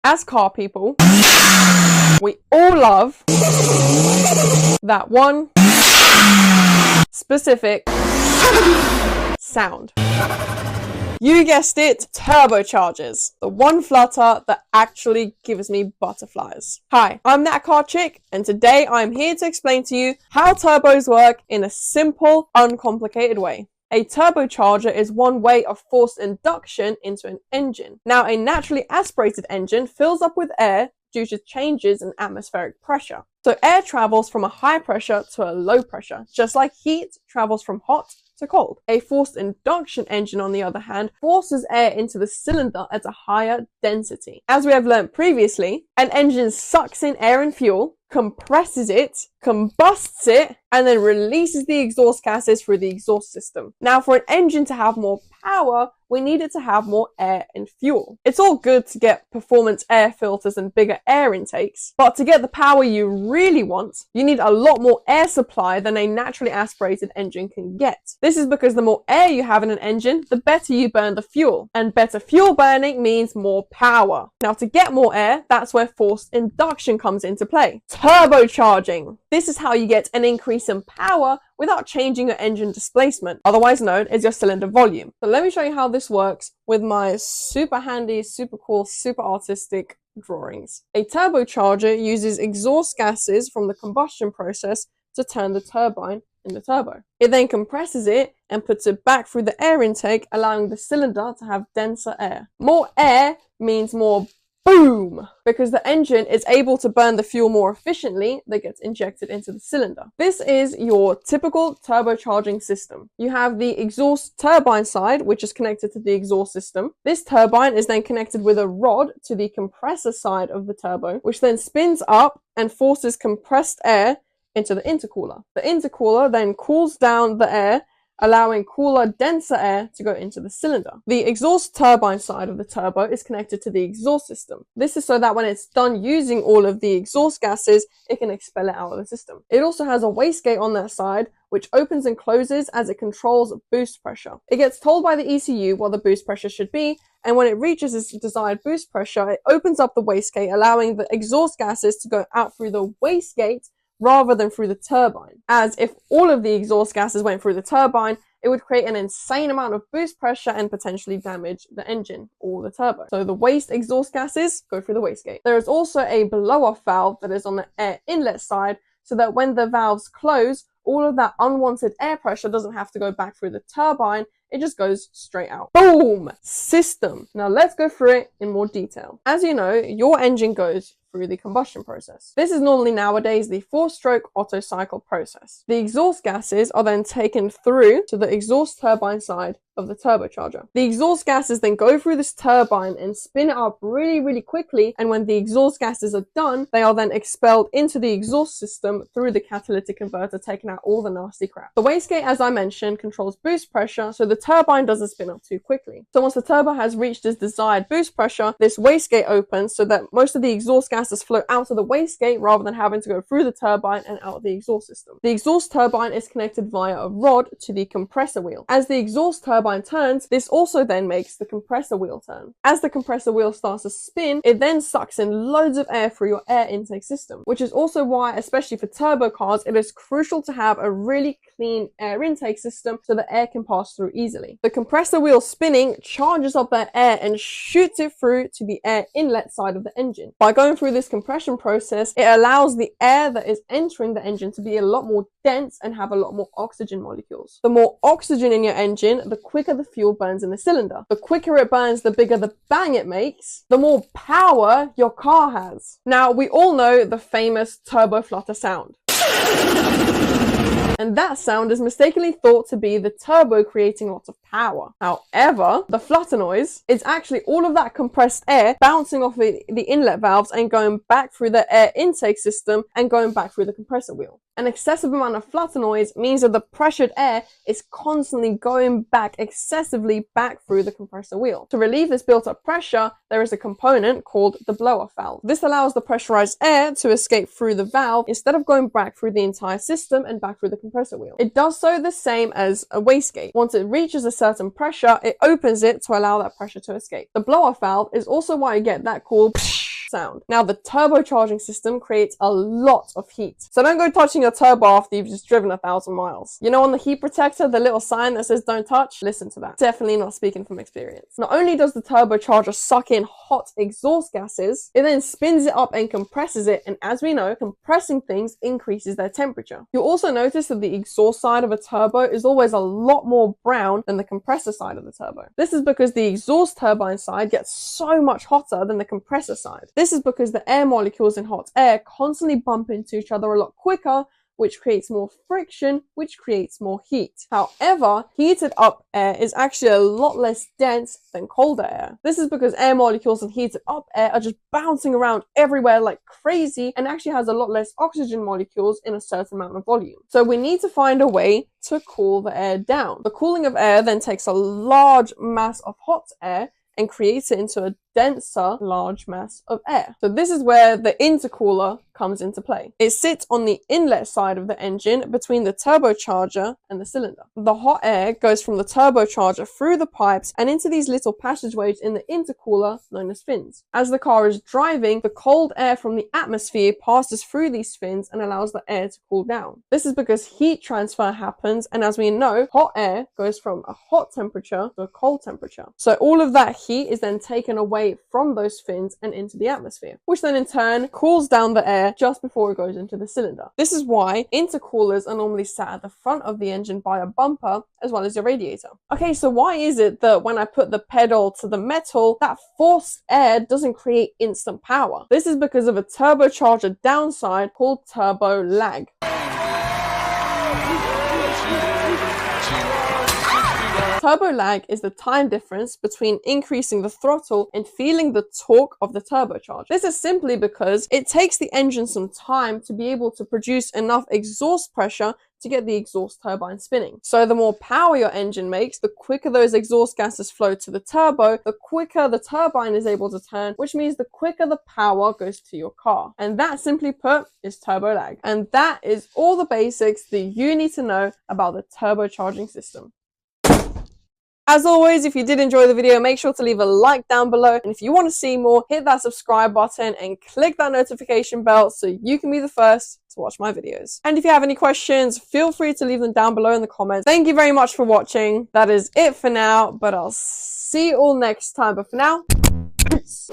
As car people, we all love that one specific sound. You guessed it, turbochargers. The one flutter that actually gives me butterflies. Hi, I'm that car chick, and today I'm here to explain to you how turbos work in a simple, uncomplicated way. A turbocharger is one way of forced induction into an engine. Now, a naturally aspirated engine fills up with air due to changes in atmospheric pressure. So air travels from a high pressure to a low pressure, just like heat travels from hot to cold. A forced induction engine, on the other hand, forces air into the cylinder at a higher density. As we have learned previously, an engine sucks in air and fuel, compresses it, combusts it, and then releases the exhaust gases through the exhaust system. Now, for an engine to have more power, we need it to have more air and fuel. It's all good to get performance air filters and bigger air intakes, but to get the power you really want, you need a lot more air supply than a naturally aspirated engine can get. This is because the more air you have in an engine, the better you burn the fuel, and better fuel burning means more power. Now, to get more air, that's where forced induction comes into play. Turbocharging. This is how you get an increase in power without changing your engine displacement, otherwise known as your cylinder volume. So let me show you how this works with my super handy, super cool, super artistic drawings. A turbocharger uses exhaust gases from the combustion process to turn the turbine into turbo. It then compresses it and puts it back through the air intake, allowing the cylinder to have denser air. More air means more boom, because the engine is able to burn the fuel more efficiently that gets injected into the cylinder. This is your typical turbocharging system. You have the exhaust turbine side, which is connected to the exhaust system. This turbine is then connected with a rod to the compressor side of the turbo, which then spins up and forces compressed air into the intercooler. The intercooler then cools down the air, allowing cooler, denser air to go into the cylinder. The exhaust turbine side of the turbo is connected to the exhaust system. This is so that when it's done using all of the exhaust gases, it can expel it out of the system. It also has a wastegate on that side, which opens and closes as it controls boost pressure. It gets told by the ECU what the boost pressure should be, and when it reaches its desired boost pressure, it opens up the wastegate, allowing the exhaust gases to go out through the wastegate rather than through the turbine. As if all of the exhaust gases went through the turbine, it would create an insane amount of boost pressure and potentially damage the engine or the turbo. So the waste exhaust gases go through the wastegate. There is also a blow-off valve that is on the air inlet side, so that when the valves close, all of that unwanted air pressure doesn't have to go back through the turbine, it just goes straight out. Boom! System. Now let's go through it in more detail. As you know, your engine goes through the combustion process. This is normally nowadays the 4-stroke Otto cycle process. The exhaust gases are then taken through to the exhaust turbine side of the turbocharger. The exhaust gases then go through this turbine and spin it up really, really quickly, and when the exhaust gases are done, they are then expelled into the exhaust system through the catalytic converter, taking out all the nasty crap. The wastegate, as I mentioned, controls boost pressure, so the turbine doesn't spin up too quickly. So once the turbo has reached its desired boost pressure, this wastegate opens so that most of the exhaust gases flow out of the wastegate rather than having to go through the turbine and out of the exhaust system. The exhaust turbine is connected via a rod to the compressor wheel. As the exhaust turbine turns, this also then makes the compressor wheel turn. As the compressor wheel starts to spin, it then sucks in loads of air through your air intake system, which is also why, especially for turbo cars, it is crucial to have a really clean air intake system so the air can pass through easily. The compressor wheel spinning charges up that air and shoots it through to the air inlet side of the engine. By going through this compression process, it allows the air that is entering the engine to be a lot more dense and have a lot more oxygen molecules. The more oxygen in your engine, the quicker the fuel burns in the cylinder. The quicker it burns, the bigger the bang it makes, the more power your car has. Now, we all know the famous turbo flutter sound. And that sound is mistakenly thought to be the turbo creating lots of power. However, the flutter noise is actually all of that compressed air bouncing off the inlet valves and going back through the air intake system and going back through the compressor wheel. An excessive amount of flutter noise means that the pressured air is constantly going back excessively back through the compressor wheel. To relieve this built-up pressure, there is a component called the blow-off valve. This allows the pressurized air to escape through the valve instead of going back through the entire system and back through the compressor wheel. It does so the same as a wastegate. Once it reaches a certain pressure, it opens it to allow that pressure to escape. The blow-off valve is also why you get that cool sound. Now, the turbocharging system creates a lot of heat. So don't go touching your turbo after you've just driven 1,000 miles. You know, on the heat protector, the little sign that says don't touch? Listen to that. Definitely not speaking from experience. Not only does the turbocharger suck in hot exhaust gases, it then spins it up and compresses it. And as we know, compressing things increases their temperature. You'll also notice that the exhaust side of a turbo is always a lot more brown than the compressor side of the turbo. This is because the exhaust turbine side gets so much hotter than the compressor side. This is because the air molecules in hot air constantly bump into each other a lot quicker, which creates more friction, which creates more heat. However, heated up air is actually a lot less dense than colder air. This is because air molecules in heated up air are just bouncing around everywhere like crazy and actually has a lot less oxygen molecules in a certain amount of volume. So we need to find a way to cool the air down. The cooling of air then takes a large mass of hot air and creates it into a denser, large mass of air. So this is where the intercooler comes into play. It sits on the inlet side of the engine between the turbocharger and the cylinder. The hot air goes from the turbocharger through the pipes and into these little passageways in the intercooler known as fins. As the car is driving, the cold air from the atmosphere passes through these fins and allows the air to cool down. This is because heat transfer happens, and as we know, hot air goes from a hot temperature to a cold temperature. So all of that heat is then taken away from those fins and into the atmosphere, which then in turn cools down the air just before it goes into the cylinder. This is why intercoolers are normally sat at the front of the engine by a bumper as well as your radiator. Okay, so why is it that when I put the pedal to the metal, that forced air doesn't create instant power? This is because of a turbocharger downside called turbo lag. Turbo lag is the time difference between increasing the throttle and feeling the torque of the turbocharger. This is simply because it takes the engine some time to be able to produce enough exhaust pressure to get the exhaust turbine spinning. So the more power your engine makes, the quicker those exhaust gases flow to the turbo, the quicker the turbine is able to turn, which means the quicker the power goes to your car. And that, simply put, is turbo lag. And that is all the basics that you need to know about the turbocharging system. As always, if you did enjoy the video, make sure to leave a like down below. And if you want to see more, hit that subscribe button and click that notification bell so you can be the first to watch my videos. And if you have any questions, feel free to leave them down below in the comments. Thank you very much for watching. That is it for now, but I'll see you all next time. But for now, peace.